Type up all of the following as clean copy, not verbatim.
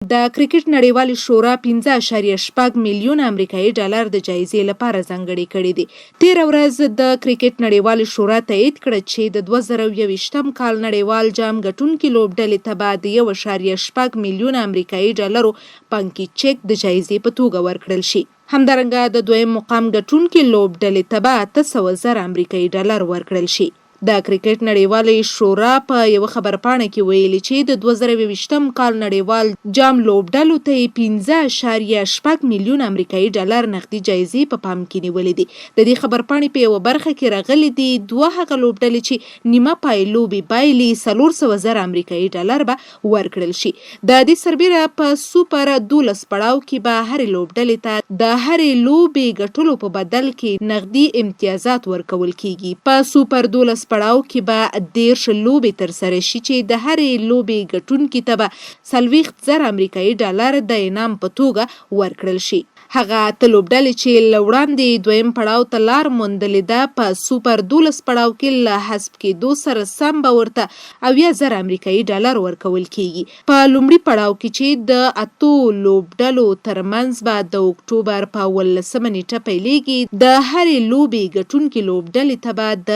د کرکټ نړیوالې شورا 15.8 میلیون امریکایي ډالر د جایزې لپاره ځانګړي کړي دي. تېره ورځ د کرکټ نړیوالې شورا تایید کړه چې د 2021م کال نړیوال جام ګټونکي لوبډلې ته به د 1.8 میلیون امریکایي ډالرو بانکي چک د جایزې په توګه ورکړل شي. همدارنګه د دویم مقام ګټونکي لوبډلې ته به 800,000 امریکایي ډالر ورکړل شي. د کرکټ نړیوالې شورا په یو خبرپاڼه کې ویلي چې د 2020م کال نړیوال جام لوبډلو ته 15.8 میلیون امریکایي ډالر نقدي جایزې په پام کې نیولې دي. د دې خبرپاڼې په یو برخه کې راغلي دي دوه هغه لوبډلې چې نیمه پای لوبې بایلي 400,000 امریکایي ډالر به ورکړل شي. د دې سربیره په سوپر 12 پړاو کې به هرې لوبډلې ته د هرې لوبې ګټلو په بدل کې نقدي امتیازات ورکول کیږي. په سوپر 12 پړاو کې به 13 لوبې ترسره شي چې د هرې لوبې ګټونکي ته به 40,000 امریکایي ډالر د انعام په توګه ورکړل شي. هغه اته لوبډلې چې له وړاندې دویم پړاو ته لار موندلې ده په سوپر 12 پړاو کې له حذف کېدو سره سم به ورته 80,000 امریکایي ډالر ورکول کیږي. په لومړي پړاو کې چې د اتو لوبډلو ترمنځ به د اکتوبر په 18 نیټه پیلیږي، د هرې لوبې ګټونکي لوبډلې ته به د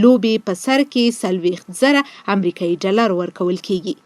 لوبې په سر کې 40,000 امریکایي ډالر ورکول کیږي.